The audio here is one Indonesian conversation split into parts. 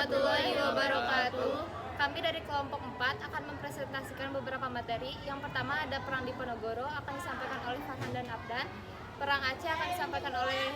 warahmatullahi wabarakatuh. Kami dari kelompok 4 akan mempresentasikan beberapa materi. Yang pertama ada Perang Diponegoro akan disampaikan oleh Farhan dan Abdan. Perang Aceh akan disampaikan oleh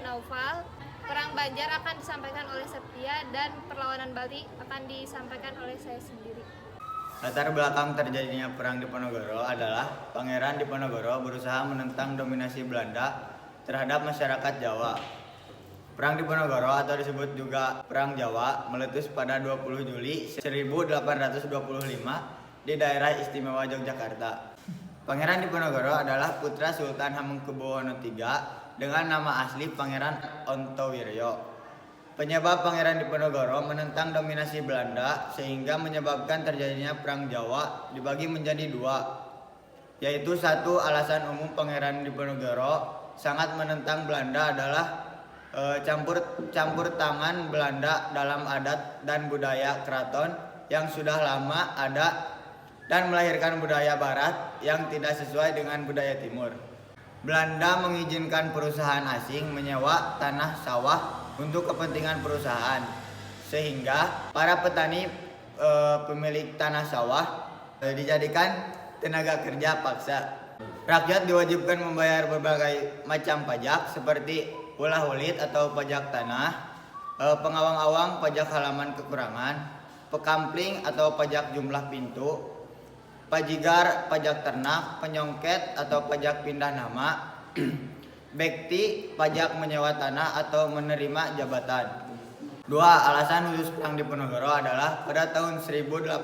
Naufal. Perang Banjar akan disampaikan oleh Septia, dan perlawanan Bali akan disampaikan oleh saya sendiri. Latar belakang terjadinya Perang Diponegoro adalah Pangeran Diponegoro berusaha menentang dominasi Belanda terhadap masyarakat Jawa. Perang Diponegoro atau disebut juga Perang Jawa meletus pada 20 Juli 1825 di daerah istimewa Yogyakarta. Pangeran Diponegoro adalah putra Sultan Hamengkubuwono III dengan nama asli Pangeran Ontowiryo. Penyebab Pangeran Diponegoro menentang dominasi Belanda sehingga menyebabkan terjadinya Perang Jawa dibagi menjadi dua, yaitu satu, alasan umum Pangeran Diponegoro sangat menentang Belanda adalah campur tangan Belanda dalam adat dan budaya keraton yang sudah lama ada dan melahirkan budaya barat yang tidak sesuai dengan budaya timur. Belanda mengizinkan perusahaan asing menyewa tanah sawah untuk kepentingan perusahaan, sehingga para petani pemilik tanah sawah dijadikan tenaga kerja paksa. Rakyat diwajibkan membayar berbagai macam pajak seperti ulah-ulit atau pajak tanah, pengawang-awang pajak halaman kekurangan, pekampling atau pajak jumlah pintu, pajigar pajak ternak, penyongket atau pajak pindah nama, bekti pajak menyewa tanah atau menerima jabatan. Dua, alasan khusus Perang Diponegoro adalah pada tahun 1825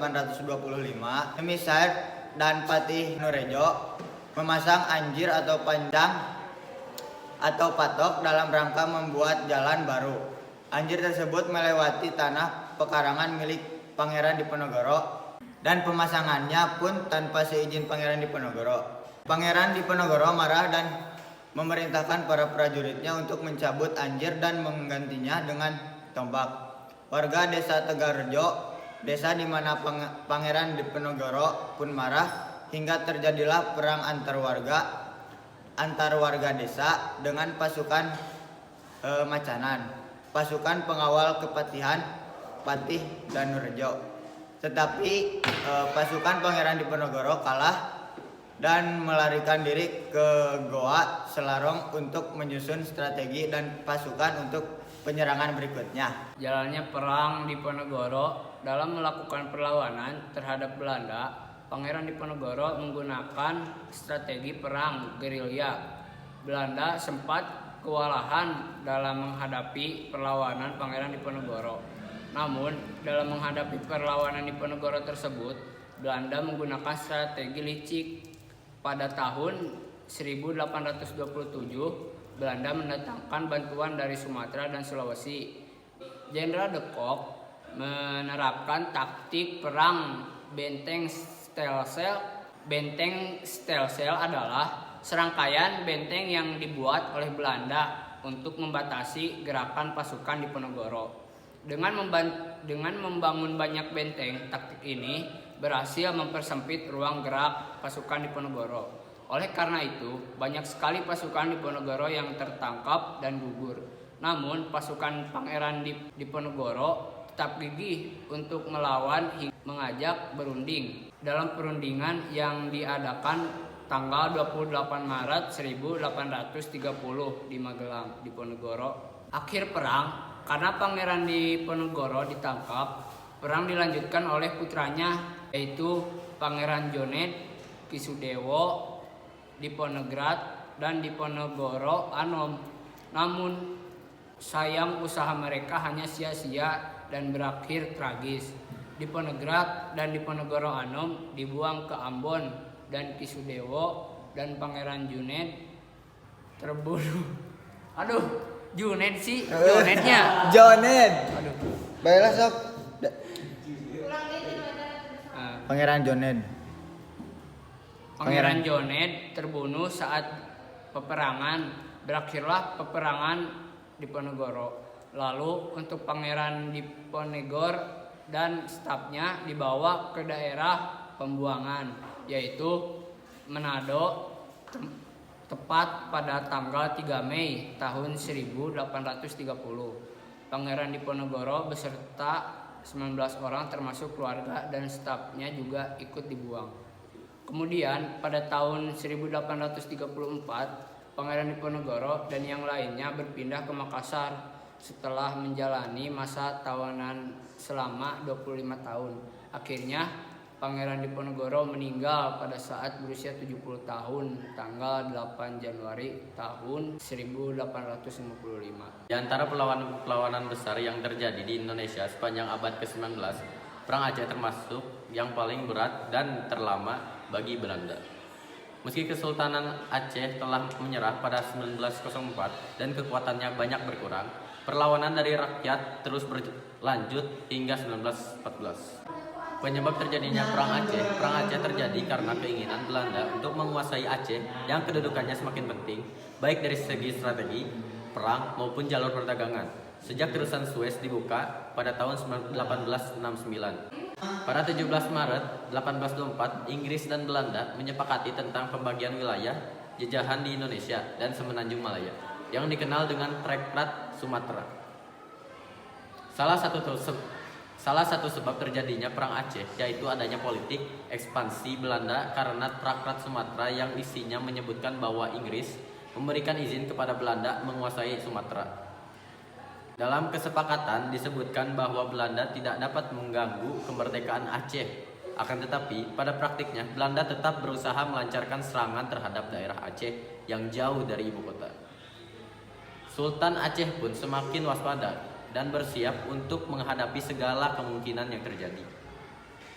Emisar dan Patih Nurejo memasang anjir atau pancang atau patok dalam rangka membuat jalan baru. Anjir tersebut melewati tanah pekarangan milik Pangeran Diponegoro dan pemasangannya pun tanpa seizin Pangeran Diponegoro. Pangeran Diponegoro marah dan memerintahkan para prajuritnya untuk mencabut anjir dan menggantinya dengan tombak. Warga desa Tegarrejo, desa di mana Pangeran Diponegoro pun marah, hingga terjadilah perang antar warga desa dengan pasukan Macanan, pasukan pengawal kepatihan Patih dan Nurejo. Tetapi pasukan Pangeran Diponegoro kalah dan melarikan diri ke Goa Selarong untuk menyusun strategi dan pasukan untuk penyerangan berikutnya. Jalannya Perang Diponegoro. Dalam melakukan perlawanan terhadap Belanda, Pangeran Diponegoro menggunakan strategi perang gerilya. Belanda sempat kewalahan dalam menghadapi perlawanan Pangeran Diponegoro. Namun, dalam menghadapi perlawanan Diponegoro tersebut, Belanda menggunakan strategi licik. Pada tahun 1827, Belanda mendatangkan bantuan dari Sumatera dan Sulawesi. Jenderal de Kock menerapkan taktik perang benteng Stelsel. Benteng Stelsel adalah serangkaian benteng yang dibuat oleh Belanda untuk membatasi gerakan pasukan Diponegoro. Dengan membangun banyak benteng, taktik ini berhasil mempersempit ruang gerak pasukan Diponegoro. Oleh karena itu, banyak sekali pasukan Diponegoro yang tertangkap dan gugur. Namun, pasukan Pangeran Diponegoro tetap gigih untuk melawan hingga mengajak berunding. Dalam perundingan yang diadakan tanggal 28 Maret 1830 di Magelang, Diponegoro. Akhir perang, karena Pangeran Diponegoro ditangkap, perang dilanjutkan oleh putranya, yaitu Pangeran Joned, Kisudewo, Diponegrat, dan Diponegoro Anom. Namun, sayang usaha mereka hanya sia-sia dan berakhir tragis. Diponegrat dan Diponegoro Anom dibuang ke Ambon, dan Kisudewo dan Pangeran Juned terbunuh. Aduh, Juned sih, Jonednya. Joned. Aduh. Baiklah sok. Pangeran Joned. Pangeran Joned terbunuh saat peperangan. Berakhirlah peperangan Diponegoro. Lalu untuk Pangeran Diponegoro dan stafnya dibawa ke daerah pembuangan, yaitu Manado, tepat pada tanggal 3 Mei tahun 1830. Pangeran Diponegoro beserta 19 orang termasuk keluarga dan stafnya juga ikut dibuang. Kemudian pada tahun 1834 Pangeran Diponegoro dan yang lainnya berpindah ke Makassar setelah menjalani masa tawanan selama 25 tahun. Akhirnya Pangeran Diponegoro meninggal pada saat berusia 70 tahun tanggal 8 Januari tahun 1855. Di antara perlawanan besar yang terjadi di Indonesia sepanjang abad ke-19, Perang Aceh termasuk yang paling berat dan terlama bagi Belanda. Meski Kesultanan Aceh telah menyerah pada 1904 dan kekuatannya banyak berkurang, perlawanan dari rakyat terus berlanjut hingga 1914. Penyebab terjadinya Perang Aceh terjadi karena keinginan Belanda untuk menguasai Aceh yang kedudukannya semakin penting, baik dari segi strategi, perang maupun jalur perdagangan. Sejak terusan Suez dibuka pada tahun 1869. Pada 17 Maret 1824, Inggris dan Belanda menyepakati tentang pembagian wilayah jajahan di Indonesia dan Semenanjung Malaya, yang dikenal dengan Traktat Sumatera. Salah satu sebab terjadinya Perang Aceh yaitu adanya politik ekspansi Belanda karena Traktat Sumatera yang isinya menyebutkan bahwa Inggris memberikan izin kepada Belanda menguasai Sumatera. Dalam kesepakatan disebutkan bahwa Belanda tidak dapat mengganggu kemerdekaan Aceh. Akan tetapi pada praktiknya Belanda tetap berusaha melancarkan serangan terhadap daerah Aceh yang jauh dari ibu kota. Sultan Aceh pun semakin waspada dan bersiap untuk menghadapi segala kemungkinan yang terjadi.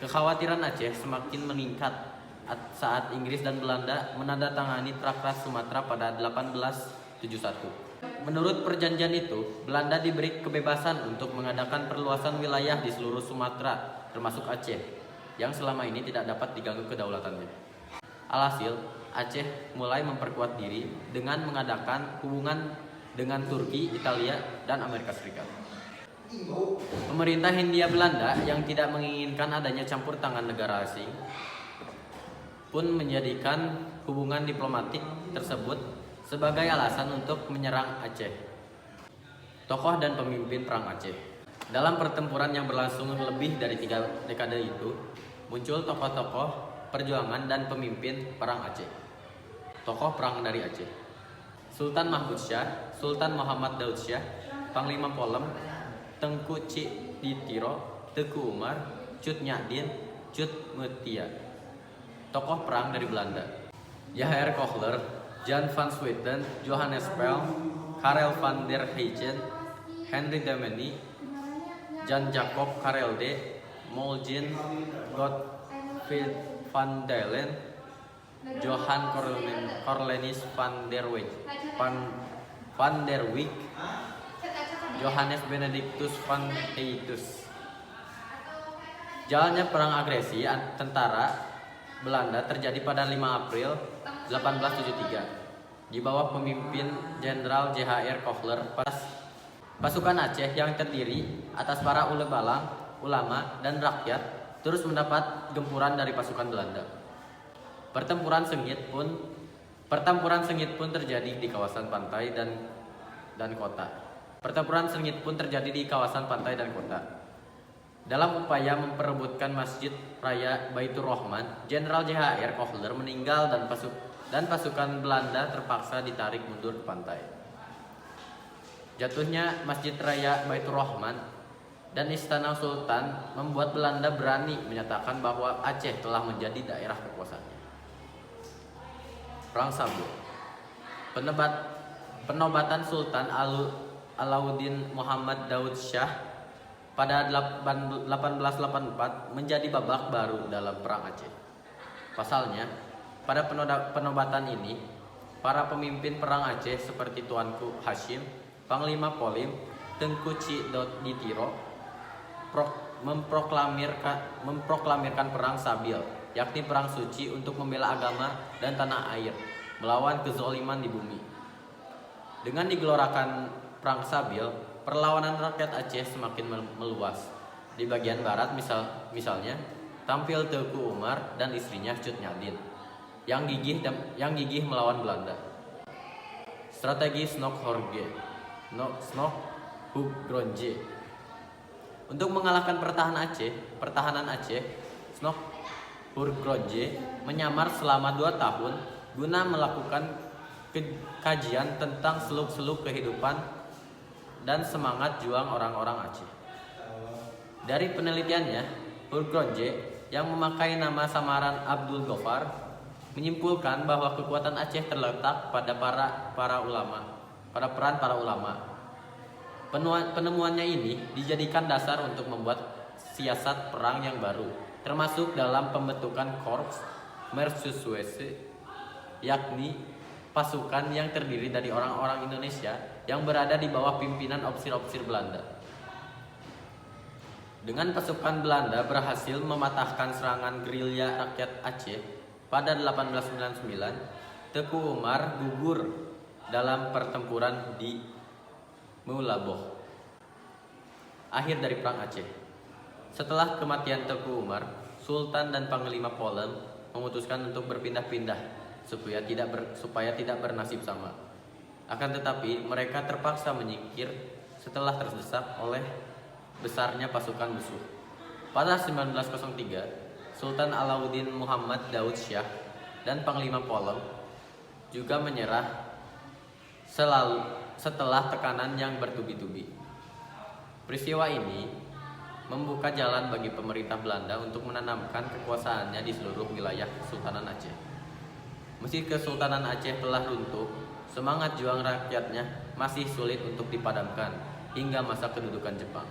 Kekhawatiran Aceh semakin meningkat saat Inggris dan Belanda menandatangani Traktat Sumatera pada 1871. Menurut perjanjian itu, Belanda diberi kebebasan untuk mengadakan perluasan wilayah di seluruh Sumatera, termasuk Aceh, yang selama ini tidak dapat diganggu kedaulatannya. Alhasil, Aceh mulai memperkuat diri dengan mengadakan hubungan dengan Turki, Italia, dan Amerika Serikat. Pemerintah Hindia Belanda yang tidak menginginkan adanya campur tangan negara asing pun menjadikan hubungan diplomatik tersebut sebagai alasan untuk menyerang Aceh. Tokoh dan pemimpin Perang Aceh. Dalam pertempuran yang berlangsung lebih dari 3 dekade itu, muncul tokoh-tokoh perjuangan dan pemimpin Perang Aceh. Tokoh perang dari Aceh: Sultan Mahmud Syah, Sultan Muhammad Daud Syah, Panglima Polem, Tengku Cik Ditiro, Teku Umar, Cut Nyadin, Cut Mutia. Tokoh perang dari Belanda: J.H.R. Kochler, Jan van Swieten, Johannes Pel, Karel van der Heijden, Henry Demeny, Jan Jacob Karelde, Moulijn Godfried van Dalen, Johan Cornelis van der Wijk, Johannes Benedictus van Heitus. Jalannya perang agresi tentara Belanda terjadi pada 5 April 1873 di bawah pemimpin Jenderal J.H.R. Kochler. Pasukan Aceh yang terdiri atas para ulama dan rakyat terus mendapat gempuran dari pasukan Belanda. Pertempuran sengit pun terjadi di kawasan pantai dan kota. Dalam upaya memperebutkan Masjid Raya Baitur Rahman, Jenderal J.H.R. Kochler meninggal dan pasukan Belanda terpaksa ditarik mundur ke pantai. Jatuhnya Masjid Raya Baitur Rahman dan Istana Sultan membuat Belanda berani menyatakan bahwa Aceh telah menjadi daerah kekuasaannya. Perang Sabul. Penobatan Sultan Alauddin Muhammad Daud Syah pada 1884 menjadi babak baru dalam Perang Aceh. Pasalnya, pada penobatan ini, para pemimpin Perang Aceh seperti Tuanku Hashim, Panglima Polim, Tengku Cik Ditiro memproklamirkan Perang Sabil, yakni perang suci untuk membela agama dan tanah air, melawan kezaliman di bumi. Dengan digelorakan Perang Sabil, perlawanan rakyat Aceh semakin meluas. Di bagian barat misalnya, tampil Teku Umar dan istrinya Cut Nyadin yang gigih melawan Belanda. Strategi Snokhorge Hugronje. Untuk mengalahkan pertahanan Aceh, Snok Hurgronje menyamar selama 2 tahun guna melakukan kajian tentang seluk-seluk kehidupan dan semangat juang orang-orang Aceh. Dari penelitiannya, Hurgronje yang memakai nama samaran Abdul Ghaffar menyimpulkan bahwa kekuatan Aceh terletak pada para ulama. Penemuannya ini dijadikan dasar untuk membuat siasat perang yang baru, termasuk dalam pembentukan Korps Mercusuese, yakni pasukan yang terdiri dari orang-orang Indonesia yang berada di bawah pimpinan ofisir-ofisir Belanda. Dengan pasukan Belanda berhasil mematahkan serangan gerilya rakyat Aceh pada 1899, Teuku Umar gugur dalam pertempuran di Meulaboh. Akhir dari Perang Aceh. Setelah kematian Teuku Umar, Sultan dan Panglima Polen memutuskan untuk berpindah-pindah supaya tidak bernasib sama. Akan tetapi mereka terpaksa menyingkir setelah terdesak oleh besarnya pasukan musuh. Pada 1903, Sultan Alauddin Muhammad Daud Syah dan Panglima Polen juga menyerah setelah tekanan yang bertubi-tubi. Peristiwa ini membuka jalan bagi pemerintah Belanda untuk menanamkan kekuasaannya di seluruh wilayah Kesultanan Aceh. Meski Kesultanan Aceh telah runtuh, semangat juang rakyatnya masih sulit untuk dipadamkan hingga masa kedudukan Jepang.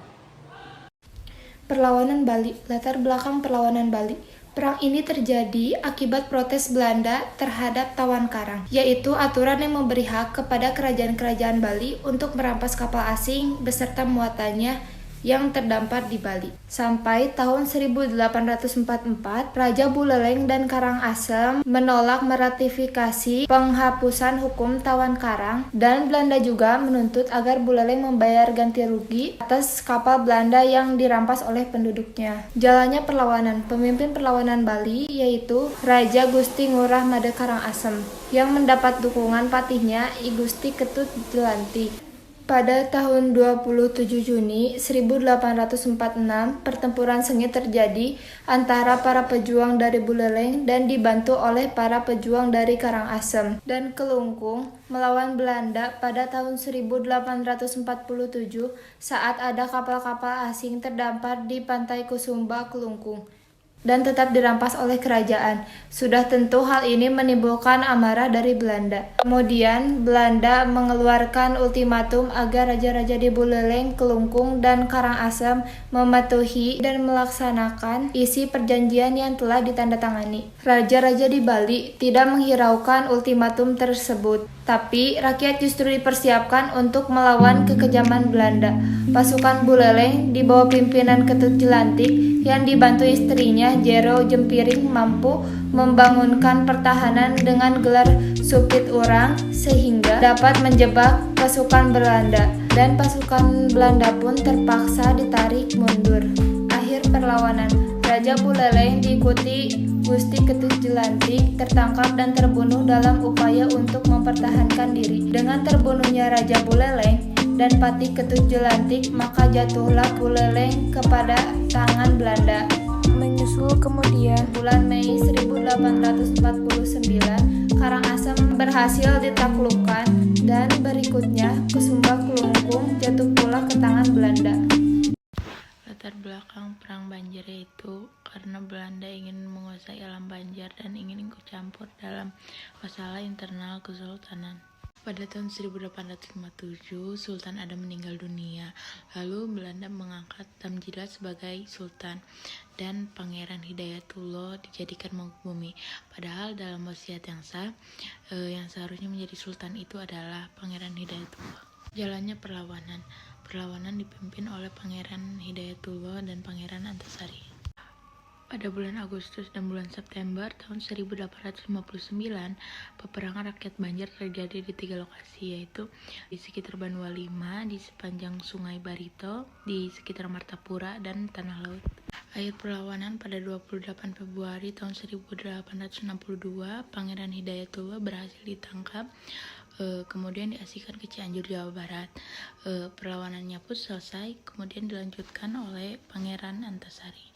Perlawanan Bali. Latar belakang perlawanan Bali. Perang ini terjadi akibat protes Belanda terhadap Tawan Karang, yaitu aturan yang memberi hak kepada kerajaan-kerajaan Bali untuk merampas kapal asing beserta muatannya yang terdampar di Bali. Sampai tahun 1844, Raja Buleleng dan Karangasem menolak meratifikasi penghapusan hukum Tawan Karang, dan Belanda juga menuntut agar Buleleng membayar ganti rugi atas kapal Belanda yang dirampas oleh penduduknya. Jalannya perlawanan. Pemimpin perlawanan Bali yaitu Raja Gusti Ngurah Made Karangasem yang mendapat dukungan patihnya I Gusti Ketut Jelantik. Pada tahun 27 Juni 1846, pertempuran sengit terjadi antara para pejuang dari Buleleng dan dibantu oleh para pejuang dari Karangasem dan Kelungkung melawan Belanda pada tahun 1847 saat ada kapal-kapal asing terdampar di pantai Kusumba, Kelungkung, dan tetap dirampas oleh kerajaan. Sudah tentu hal ini menimbulkan amarah dari Belanda. Kemudian Belanda mengeluarkan ultimatum agar raja-raja di Buleleng, Kelungkung, dan Karangasem mematuhi dan melaksanakan isi perjanjian yang telah ditandatangani. Raja-raja di Bali tidak menghiraukan ultimatum tersebut, tapi rakyat justru dipersiapkan untuk melawan kekejaman Belanda. Pasukan Buleleng di bawah pimpinan Ketut Jelantik yang dibantu istrinya Jero Jempiring mampu membangunkan pertahanan dengan gelar Supit Urang sehingga dapat menjebak pasukan Belanda, dan pasukan Belanda pun terpaksa ditarik mundur. Akhir perlawanan. Raja Buleleng diikuti Gusti Ketut Jelantik tertangkap dan terbunuh dalam upaya untuk mempertahankan diri. Dengan terbunuhnya Raja Buleleng dan Patih Ketut Jelantik, maka jatuhlah Buleleng kepada tangan Belanda. Menyusul kemudian bulan Mei 1849, Karangasem berhasil ditaklukkan, dan berikutnya Kusumba Kelungkung jatuh pula ke tangan Belanda. Latar belakang Perang Banjar yaitu karena Belanda ingin menguasai alam Banjar dan ingin ikut campur dalam masalah internal kesultanan. Pada tahun 1857, Sultan Adam meninggal dunia. Lalu Belanda mengangkat Tamjilat sebagai Sultan dan Pangeran Hidayatullah dijadikan menghukumi. Padahal dalam wasiat yang sah, yang seharusnya menjadi Sultan itu adalah Pangeran Hidayatullah. Jalannya perlawanan. Perlawanan dipimpin oleh Pangeran Hidayatullah dan Pangeran Antasari. Pada bulan Agustus dan bulan September tahun 1859, peperangan rakyat Banjar terjadi di 3 lokasi, yaitu di sekitar Banua Lima, di sepanjang Sungai Barito, di sekitar Martapura, dan Tanah Laut. Akhir perlawanan pada 28 Februari tahun 1862, Pangeran Hidayatullah berhasil ditangkap, kemudian diasingkan ke Cianjur, Jawa Barat. Perlawanannya pun selesai, kemudian dilanjutkan oleh Pangeran Antasari.